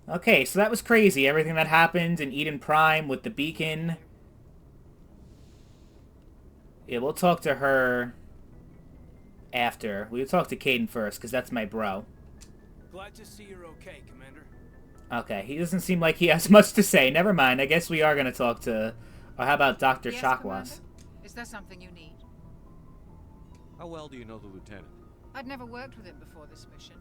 Okay, so that was crazy. Everything that happened in Eden Prime with the beacon. Yeah, we'll talk to her after. We'll talk to Caden first, because that's my bro. Glad to see you're okay, Commander. Okay, he doesn't seem like he has much to say. Never mind. I guess we are going to talk to... Or how about Dr. Yes, Commander? Chakwas? Is there something you need? How well do you know the lieutenant? I'd never worked with him before this mission,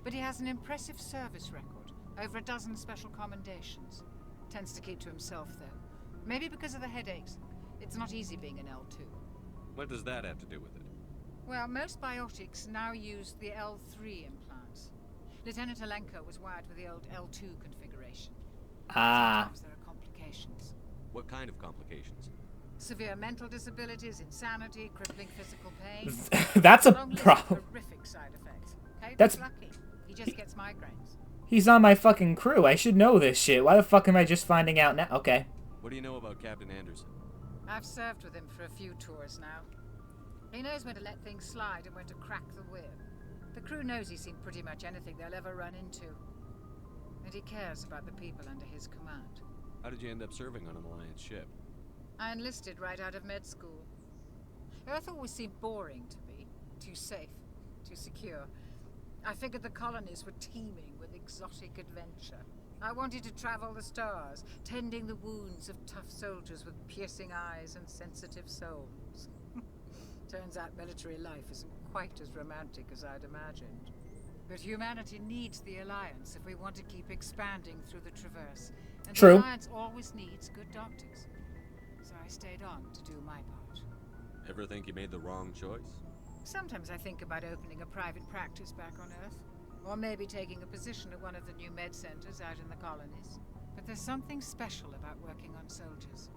but he has an impressive service record. Over a dozen special commendations. Tends to keep to himself, though. Maybe because of the headaches. It's not easy being an L2. What does that have to do with it? Well, most biotics now use the L3 implants. Lieutenant Alenko was wired with the old L2 configuration. Ah. Sometimes there are complications. What kind of complications? Severe mental disabilities, insanity, crippling physical pain. That's a Long list of problem. horrific side effects. Caden's That's- lucky. He just gets migraines. He's on my fucking crew. I should know this shit. Why the fuck am I just finding out now? Okay. What do you know about Captain Anderson? I've served with him for a few tours now. He knows when to let things slide and when to crack the whip. The crew knows he's seen pretty much anything they'll ever run into. And he cares about the people under his command. How did you end up serving on an Alliance ship? I enlisted right out of med school. Earth always seemed boring to me. Too safe, too secure. I figured the colonies were teeming with exotic adventure. I wanted to travel the stars, tending the wounds of tough soldiers with piercing eyes and sensitive souls. Turns out military life isn't quite as romantic as I'd imagined. But humanity needs the Alliance if we want to keep expanding through the Traverse. And True. the Alliance always needs good doctors. So I stayed on to do my part. Ever think you made the wrong choice? Sometimes I think about opening a private practice back on Earth. Or maybe taking a position at one of the new med centers out in the colonies. But there's something special about working on soldiers.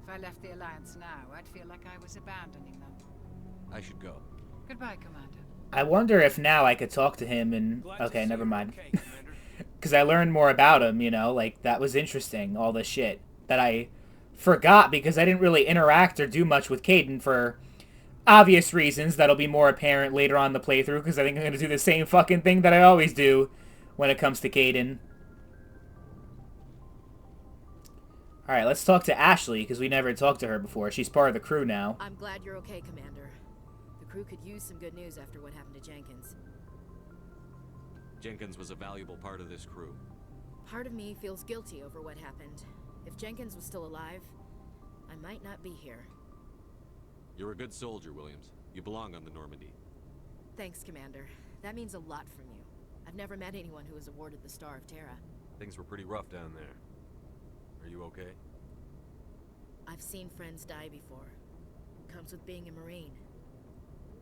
If I left the Alliance now, I'd feel like I was abandoning them. I should go. Goodbye, Commander. I wonder if now I could talk to him and... Glad to Okay, see never you're mind. okay, Commander. Because I learned more about him, you know? Like, that was interesting, all this shit. That I forgot because I didn't really interact or do much with Caden for obvious reasons that'll be more apparent later on in the playthrough, because I think I'm going to do the same fucking thing that I always do when it comes to Caden. Alright, let's talk to Ashley, because we never talked to her before. She's part of the crew now. I'm glad you're okay, Commander. The crew could use some good news after what happened to Jenkins. Jenkins was a valuable part of this crew. Part of me feels guilty over what happened. If Jenkins was still alive, I might not be here. You're a good soldier, Williams. You belong on the Normandy. Thanks, Commander. That means a lot from you. I've never met anyone who was awarded the Star of Terra. Things were pretty rough down there. Are you okay? I've seen friends die before. Comes with being a Marine.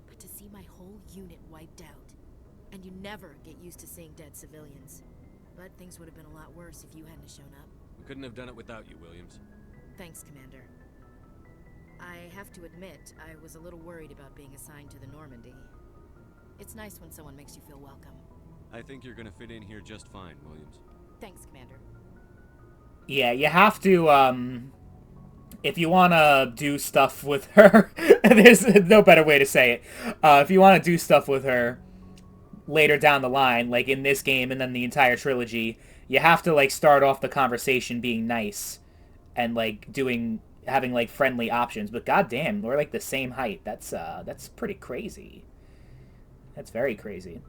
But to see my whole unit wiped out, and you never get used to seeing dead civilians. But things would have been a lot worse if you hadn't shown up. We couldn't have done it without you, Williams. Thanks, Commander. I have to admit, I was a little worried about being assigned to the Normandy. It's nice when someone makes you feel welcome. I think you're gonna fit in here just fine, Williams. Thanks, Commander. Yeah, you have to, if you want to do stuff with her, there's no better way to say it. If you want to do stuff with her later down the line, like in this game and then the entire trilogy, you have to, like, start off the conversation being nice and, like, having, like, friendly options. But goddamn, we're, like, the same height. That's pretty crazy. That's very crazy.